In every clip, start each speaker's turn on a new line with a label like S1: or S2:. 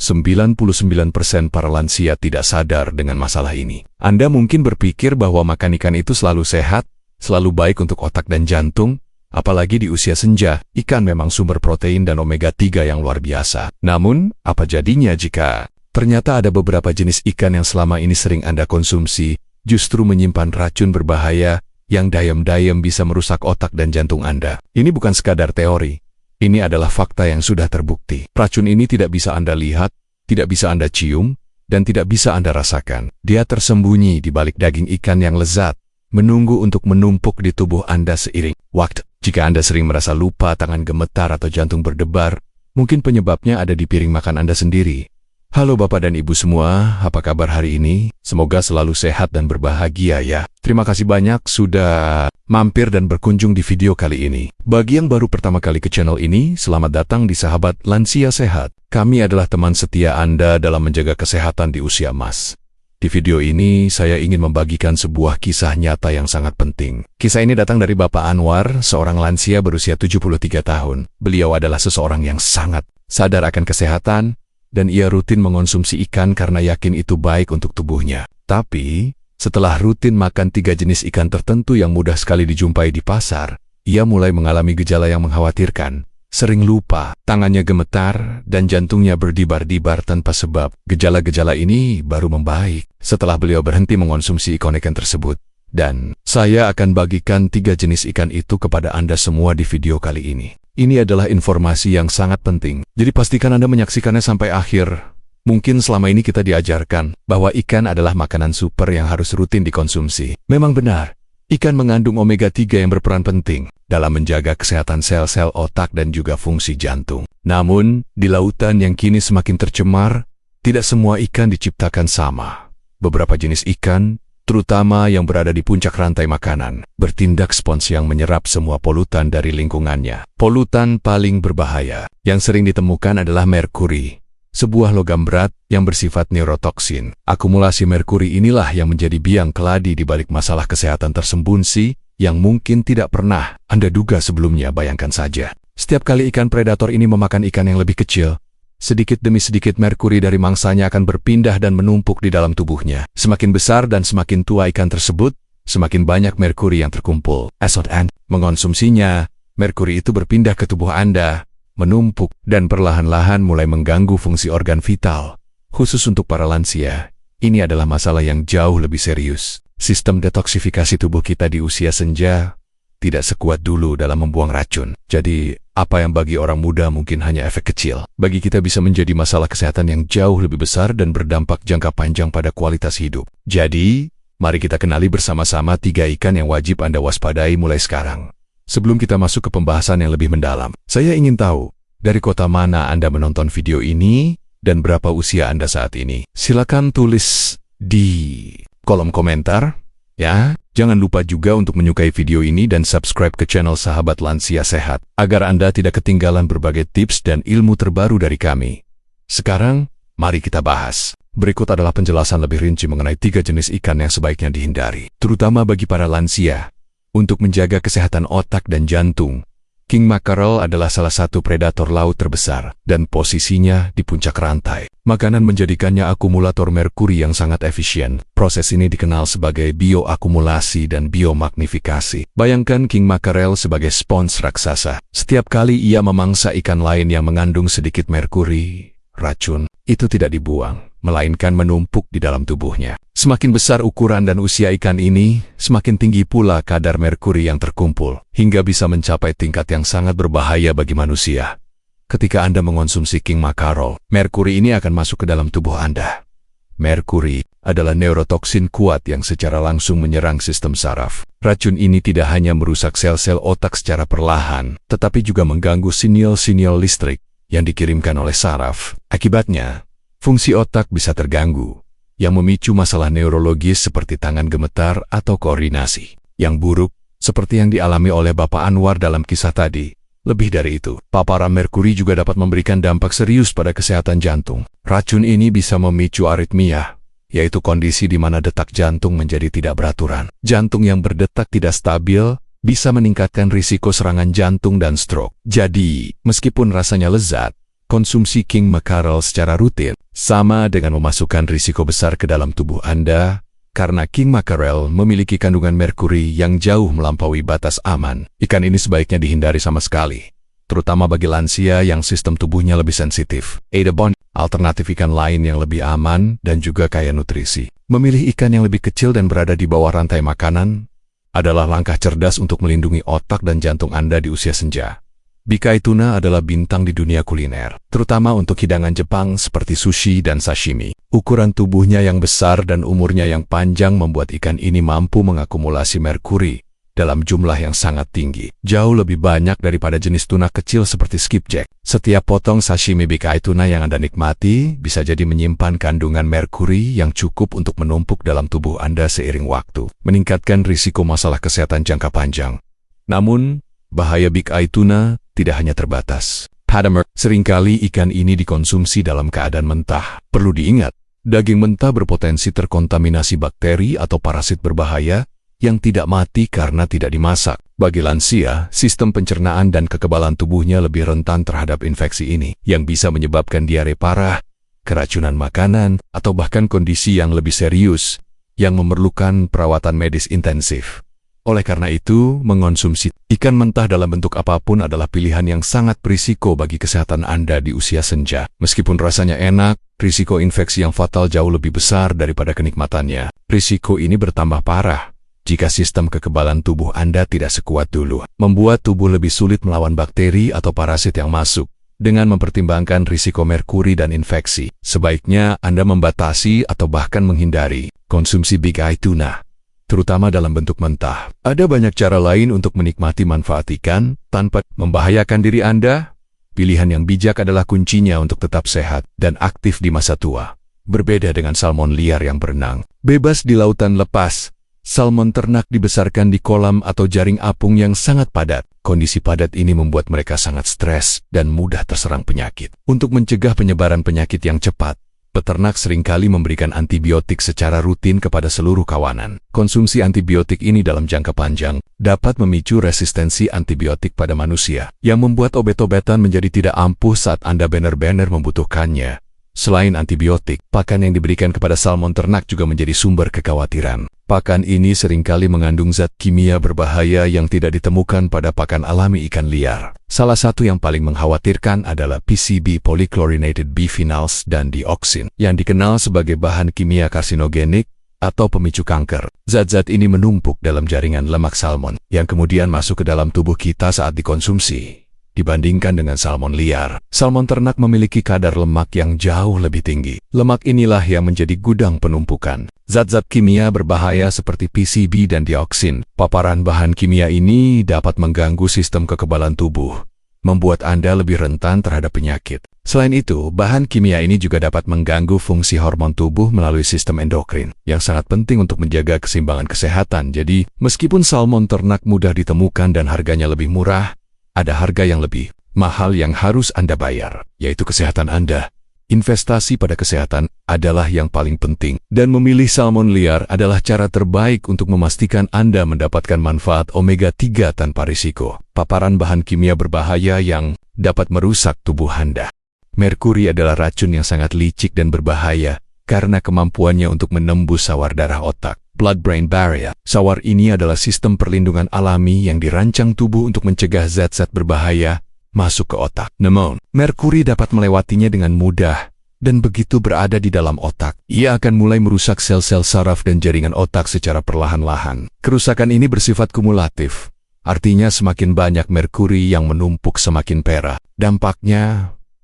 S1: 99% para lansia tidak sadar dengan masalah ini. Anda mungkin berpikir bahwa makan ikan itu selalu sehat, selalu baik untuk otak dan jantung, apalagi di usia senja. Ikan memang sumber protein dan omega-3 yang luar biasa. Namun, apa jadinya jika ternyata ada beberapa jenis ikan yang selama ini sering Anda konsumsi justru menyimpan racun berbahaya yang dayam-dayam bisa merusak otak dan jantung Anda? Ini bukan sekadar teori. Ini adalah fakta yang sudah terbukti. Racun ini tidak bisa Anda lihat, tidak bisa Anda cium, dan tidak bisa Anda rasakan. Dia tersembunyi di balik daging ikan yang lezat, menunggu untuk menumpuk di tubuh Anda seiring waktu. Jika Anda sering merasa lupa, tangan gemetar, atau jantung berdebar, mungkin penyebabnya ada di piring makan Anda sendiri. Halo Bapak dan Ibu semua, apa kabar hari ini? Semoga selalu sehat dan berbahagia ya. Terima kasih banyak sudah mampir dan berkunjung di video kali ini. Bagi yang baru pertama kali ke channel ini, selamat datang di Sahabat Lansia Sehat. Kami adalah teman setia Anda dalam menjaga kesehatan di usia emas. Di video ini, saya ingin membagikan sebuah kisah nyata yang sangat penting. Kisah ini datang dari Bapak Anwar, seorang lansia berusia 73 tahun. Beliau adalah seseorang yang sangat sadar akan kesehatan, dan ia rutin mengonsumsi ikan karena yakin itu baik untuk tubuhnya. Tapi, setelah rutin makan 3 jenis ikan tertentu yang mudah sekali dijumpai di pasar, ia mulai mengalami gejala yang mengkhawatirkan. Sering lupa, tangannya gemetar, dan jantungnya berdebar-debar tanpa sebab. Gejala-gejala ini baru membaik setelah beliau berhenti mengonsumsi ikan-ikan tersebut. Dan saya akan bagikan 3 jenis ikan itu kepada Anda semua di video kali ini. Ini adalah informasi yang sangat penting, jadi pastikan Anda menyaksikannya sampai akhir. Mungkin selama ini kita diajarkan bahwa ikan adalah makanan super yang harus rutin dikonsumsi. Memang benar, ikan mengandung omega-3 yang berperan penting dalam menjaga kesehatan sel-sel otak dan juga fungsi jantung. Namun, di lautan yang kini semakin tercemar, tidak semua ikan diciptakan sama. Beberapa jenis ikan, terutama yang berada di puncak rantai makanan, bertindak spons yang menyerap semua polutan dari lingkungannya. Polutan paling berbahaya yang sering ditemukan adalah merkuri, sebuah logam berat yang bersifat neurotoksin. Akumulasi merkuri inilah yang menjadi biang keladi di balik masalah kesehatan tersembunyi yang mungkin tidak pernah Anda duga sebelumnya. Bayangkan saja, setiap kali ikan predator ini memakan ikan yang lebih kecil, sedikit demi sedikit merkuri dari mangsanya akan berpindah dan menumpuk di dalam tubuhnya. Semakin besar dan semakin tua ikan tersebut, semakin banyak merkuri yang terkumpul. As Anda mengonsumsinya, merkuri itu berpindah ke tubuh Anda, menumpuk, dan perlahan-lahan mulai mengganggu fungsi organ vital. Khusus untuk para lansia, ini adalah masalah yang jauh lebih serius. Sistem detoksifikasi tubuh kita di usia senja tidak sekuat dulu dalam membuang racun. Jadi, apa yang bagi orang muda mungkin hanya efek kecil, bagi kita bisa menjadi masalah kesehatan yang jauh lebih besar dan berdampak jangka panjang pada kualitas hidup. Jadi, mari kita kenali bersama-sama 3 ikan yang wajib Anda waspadai mulai sekarang. Sebelum kita masuk ke pembahasan yang lebih mendalam, saya ingin tahu, dari kota mana Anda menonton video ini dan berapa usia Anda saat ini? Silakan tulis di kolom komentar, ya. Jangan lupa juga untuk menyukai video ini dan subscribe ke channel Sahabat Lansia Sehat, agar Anda tidak ketinggalan berbagai tips dan ilmu terbaru dari kami. Sekarang, mari kita bahas. Berikut adalah penjelasan lebih rinci mengenai 3 jenis ikan yang sebaiknya dihindari, terutama bagi para lansia. Untuk menjaga kesehatan otak dan jantung, king mackerel adalah salah satu predator laut terbesar, dan posisinya di puncak rantai. Makanan menjadikannya akumulator merkuri yang sangat efisien. Proses ini dikenal sebagai bioakumulasi dan biomagnifikasi. Bayangkan king mackerel sebagai spons raksasa. Setiap kali ia memangsa ikan lain yang mengandung sedikit merkuri, racun itu tidak dibuang, melainkan menumpuk di dalam tubuhnya. Semakin besar ukuran dan usia ikan ini, semakin tinggi pula kadar merkuri yang terkumpul, hingga bisa mencapai tingkat yang sangat berbahaya bagi manusia. Ketika Anda mengonsumsi king mackerel, merkuri ini akan masuk ke dalam tubuh Anda. Merkuri adalah neurotoksin kuat yang secara langsung menyerang sistem saraf. Racun ini tidak hanya merusak sel-sel otak secara perlahan, tetapi juga mengganggu sinyal-sinyal listrik yang dikirimkan oleh saraf. Akibatnya, fungsi otak bisa terganggu, yang memicu masalah neurologis seperti tangan gemetar atau koordinasi. Yang buruk, seperti yang dialami oleh Bapak Anwar dalam kisah tadi. Lebih dari itu, paparan merkuri juga dapat memberikan dampak serius pada kesehatan jantung. Racun ini bisa memicu aritmia, yaitu kondisi di mana detak jantung menjadi tidak beraturan. Jantung yang berdetak tidak stabil bisa meningkatkan risiko serangan jantung dan stroke. Jadi, meskipun rasanya lezat, Konsumsi king mackerel secara rutin sama dengan memasukkan risiko besar ke dalam tubuh Anda, karena king mackerel memiliki kandungan merkuri yang jauh melampaui batas aman. Ikan ini sebaiknya dihindari sama sekali, terutama bagi lansia yang sistem tubuhnya lebih sensitif. Adabon, alternatif ikan lain yang lebih aman dan juga kaya nutrisi. Memilih ikan yang lebih kecil dan berada di bawah rantai makanan adalah langkah cerdas untuk melindungi otak dan jantung Anda di usia senja. Bika tuna adalah bintang di dunia kuliner, terutama untuk hidangan Jepang seperti sushi dan sashimi. Ukuran tubuhnya yang besar dan umurnya yang panjang membuat ikan ini mampu mengakumulasi merkuri dalam jumlah yang sangat tinggi, jauh lebih banyak daripada jenis tuna kecil seperti skipjack. Setiap potong sashimi bika tuna yang Anda nikmati bisa jadi menyimpan kandungan merkuri yang cukup untuk menumpuk dalam tubuh Anda seiring waktu, meningkatkan risiko masalah kesehatan jangka panjang. Namun, bahaya bika tuna tidak hanya terbatas pada seringkali ikan ini dikonsumsi dalam keadaan mentah. Perlu diingat, daging mentah berpotensi terkontaminasi bakteri atau parasit berbahaya yang tidak mati karena tidak dimasak. Bagi lansia, sistem pencernaan dan kekebalan tubuhnya lebih rentan terhadap infeksi ini, yang bisa menyebabkan diare parah, keracunan makanan, atau bahkan kondisi yang lebih serius yang memerlukan perawatan medis intensif. Oleh karena itu, mengonsumsi ikan mentah dalam bentuk apapun adalah pilihan yang sangat berisiko bagi kesehatan Anda di usia senja. Meskipun rasanya enak, risiko infeksi yang fatal jauh lebih besar daripada kenikmatannya. Risiko ini bertambah parah jika sistem kekebalan tubuh Anda tidak sekuat dulu, membuat tubuh lebih sulit melawan bakteri atau parasit yang masuk. Dengan mempertimbangkan risiko merkuri dan infeksi, sebaiknya Anda membatasi atau bahkan menghindari konsumsi bika tuna, terutama dalam bentuk mentah. Ada banyak cara lain untuk menikmati manfaat ikan tanpa membahayakan diri Anda. Pilihan yang bijak adalah kuncinya untuk tetap sehat dan aktif di masa tua. Berbeda dengan salmon liar yang berenang bebas di lautan lepas, salmon ternak dibesarkan di kolam atau jaring apung yang sangat padat. Kondisi padat ini membuat mereka sangat stres dan mudah terserang penyakit. Untuk mencegah penyebaran penyakit yang cepat, peternak seringkali memberikan antibiotik secara rutin kepada seluruh kawanan. Konsumsi antibiotik ini dalam jangka panjang dapat memicu resistensi antibiotik pada manusia, yang membuat obat-obatan menjadi tidak ampuh saat Anda benar-benar membutuhkannya. Selain antibiotik, pakan yang diberikan kepada salmon ternak juga menjadi sumber kekhawatiran. Pakan ini seringkali mengandung zat kimia berbahaya yang tidak ditemukan pada pakan alami ikan liar. Salah satu yang paling mengkhawatirkan adalah PCB polychlorinated biphenyls dan dioksin, yang dikenal sebagai bahan kimia karsinogenik atau pemicu kanker. Zat-zat ini menumpuk dalam jaringan lemak salmon, yang kemudian masuk ke dalam tubuh kita saat dikonsumsi. Dibandingkan dengan salmon liar, salmon ternak memiliki kadar lemak yang jauh lebih tinggi. Lemak inilah yang menjadi gudang penumpukan zat-zat kimia berbahaya seperti PCB dan dioksin. Paparan bahan kimia ini dapat mengganggu sistem kekebalan tubuh, membuat Anda lebih rentan terhadap penyakit. Selain itu, bahan kimia ini juga dapat mengganggu fungsi hormon tubuh melalui sistem endokrin, yang sangat penting untuk menjaga keseimbangan kesehatan. Jadi, meskipun salmon ternak mudah ditemukan dan harganya lebih murah, ada harga yang lebih mahal yang harus Anda bayar, yaitu kesehatan Anda. Investasi pada kesehatan adalah yang paling penting, dan memilih salmon liar adalah cara terbaik untuk memastikan Anda mendapatkan manfaat omega-3 tanpa risiko. Paparan bahan kimia berbahaya yang dapat merusak tubuh Anda. Merkuri adalah racun yang sangat licik dan berbahaya karena kemampuannya untuk menembus sawar darah otak. Blood-brain barrier. Sawar ini adalah sistem perlindungan alami yang dirancang tubuh untuk mencegah zat-zat berbahaya masuk ke otak. Namun, merkuri dapat melewatinya dengan mudah, dan begitu berada di dalam otak, ia akan mulai merusak sel-sel saraf dan jaringan otak secara perlahan-lahan. Kerusakan ini bersifat kumulatif, artinya semakin banyak merkuri yang menumpuk semakin parah.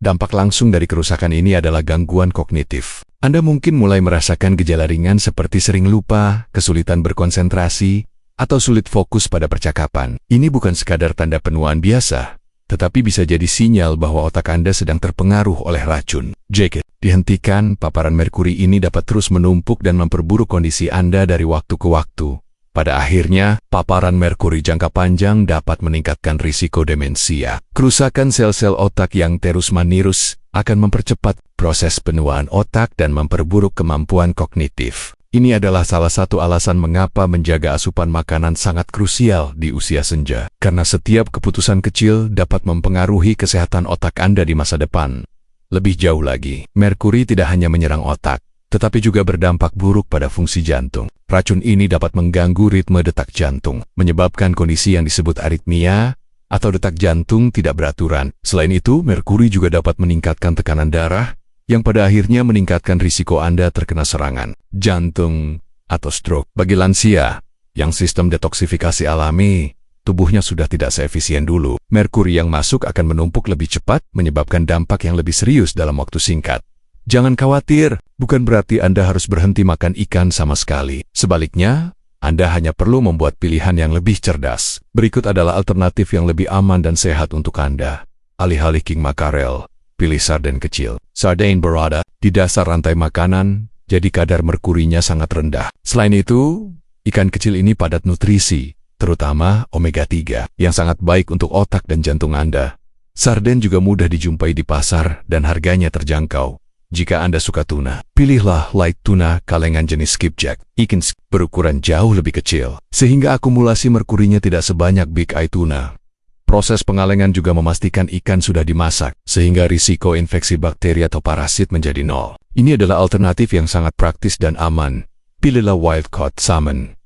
S1: Dampak langsung dari kerusakan ini adalah gangguan kognitif. Anda mungkin mulai merasakan gejala ringan seperti sering lupa, kesulitan berkonsentrasi, atau sulit fokus pada percakapan. Ini bukan sekadar tanda penuaan biasa, tetapi bisa jadi sinyal bahwa otak Anda sedang terpengaruh oleh racun. Jika dihentikan, paparan merkuri ini dapat terus menumpuk dan memperburuk kondisi Anda dari waktu ke waktu. Pada akhirnya, paparan merkuri jangka panjang dapat meningkatkan risiko demensia. Kerusakan sel-sel otak yang terus-menerus akan mempercepat proses penuaan otak dan memperburuk kemampuan kognitif. Ini adalah salah satu alasan mengapa menjaga asupan makanan sangat krusial di usia senja, karena setiap keputusan kecil dapat mempengaruhi kesehatan otak Anda di masa depan. Lebih jauh lagi, merkuri tidak hanya menyerang otak, tetapi juga berdampak buruk pada fungsi jantung. Racun ini dapat mengganggu ritme detak jantung, menyebabkan kondisi yang disebut aritmia atau detak jantung tidak beraturan. Selain itu, merkuri juga dapat meningkatkan tekanan darah, yang pada akhirnya meningkatkan risiko Anda terkena serangan jantung atau stroke. Bagi lansia, yang sistem detoksifikasi alami, tubuhnya sudah tidak seefisien dulu. Merkuri yang masuk akan menumpuk lebih cepat, menyebabkan dampak yang lebih serius dalam waktu singkat. Jangan khawatir, bukan berarti Anda harus berhenti makan ikan sama sekali. Sebaliknya, Anda hanya perlu membuat pilihan yang lebih cerdas. Berikut adalah alternatif yang lebih aman dan sehat untuk Anda. Alih-alih king makarel, pilih sarden kecil. Sarden berada di dasar rantai makanan, jadi kadar merkurinya sangat rendah. Selain itu, ikan kecil ini padat nutrisi, terutama omega 3, yang sangat baik untuk otak dan jantung Anda. Sarden juga mudah dijumpai di pasar dan harganya terjangkau. Jika Anda suka tuna, pilihlah light tuna kalengan jenis skipjack. Ikan berukuran jauh lebih kecil, sehingga akumulasi merkurinya tidak sebanyak big eye tuna. Proses pengalengan juga memastikan ikan sudah dimasak, sehingga risiko infeksi bakteri atau parasit menjadi nol. Ini adalah alternatif yang sangat praktis dan aman. Pilihlah wild-caught salmon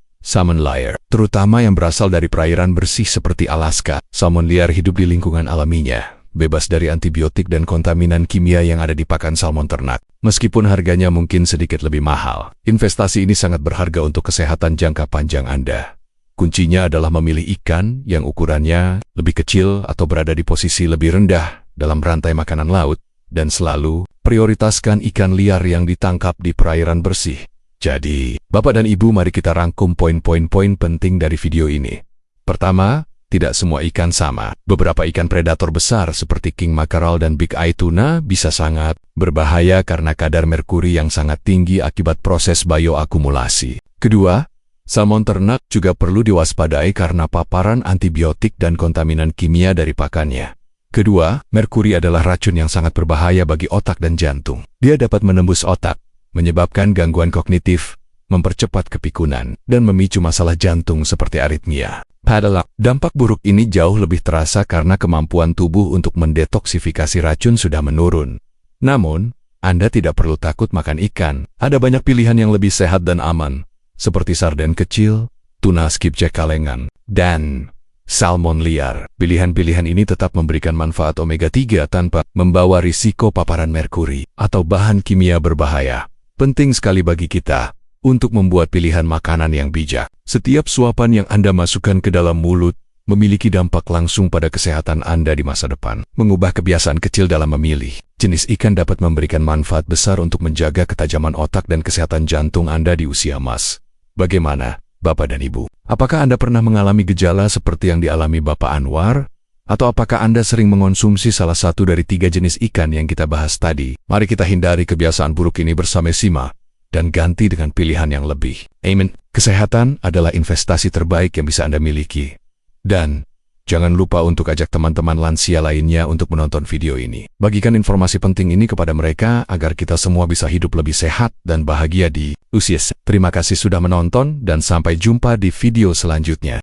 S1: layer, terutama yang berasal dari perairan bersih seperti Alaska. Salmon liar hidup di lingkungan alaminya, bebas dari antibiotik dan kontaminan kimia yang ada di pakan salmon ternak. Meskipun harganya mungkin sedikit lebih mahal, investasi ini sangat berharga untuk kesehatan jangka panjang Anda. Kuncinya adalah memilih ikan yang ukurannya lebih kecil atau berada di posisi lebih rendah dalam rantai makanan laut, dan selalu prioritaskan ikan liar yang ditangkap di perairan bersih. Jadi, Bapak dan Ibu, mari kita rangkum poin-poin penting dari video ini. Pertama, tidak semua ikan sama. Beberapa ikan predator besar seperti king mackerel dan big eye tuna bisa sangat berbahaya karena kadar merkuri yang sangat tinggi akibat proses bioakumulasi. Kedua, salmon ternak juga perlu diwaspadai karena paparan antibiotik dan kontaminan kimia dari pakannya. Kedua, merkuri adalah racun yang sangat berbahaya bagi otak dan jantung. Dia dapat menembus otak, menyebabkan gangguan kognitif, mempercepat kepikunan, dan memicu masalah jantung seperti aritmia. Padahal, dampak buruk ini jauh lebih terasa karena kemampuan tubuh untuk mendetoksifikasi racun sudah menurun. Namun, Anda tidak perlu takut makan ikan. Ada banyak pilihan yang lebih sehat dan aman, seperti sarden kecil, tuna skipjack kalengan, dan salmon liar. Pilihan-pilihan ini tetap memberikan manfaat omega 3 tanpa membawa risiko paparan merkuri atau bahan kimia berbahaya. Penting sekali bagi kita untuk membuat pilihan makanan yang bijak. Setiap suapan yang Anda masukkan ke dalam mulut memiliki dampak langsung pada kesehatan Anda di masa depan. Mengubah kebiasaan kecil dalam memilih jenis ikan dapat memberikan manfaat besar untuk menjaga ketajaman otak dan kesehatan jantung Anda di usia emas. Bagaimana, Bapak dan Ibu? Apakah Anda pernah mengalami gejala seperti yang dialami Bapak Anwar? Atau apakah Anda sering mengonsumsi salah satu dari 3 jenis ikan yang kita bahas tadi? Mari kita hindari kebiasaan buruk ini bersama-sama dan ganti dengan pilihan yang lebih. Amin. Kesehatan adalah investasi terbaik yang bisa Anda miliki. Dan jangan lupa untuk ajak teman-teman lansia lainnya untuk menonton video ini. Bagikan informasi penting ini kepada mereka agar kita semua bisa hidup lebih sehat dan bahagia di usia. Terima kasih sudah menonton dan sampai jumpa di video selanjutnya.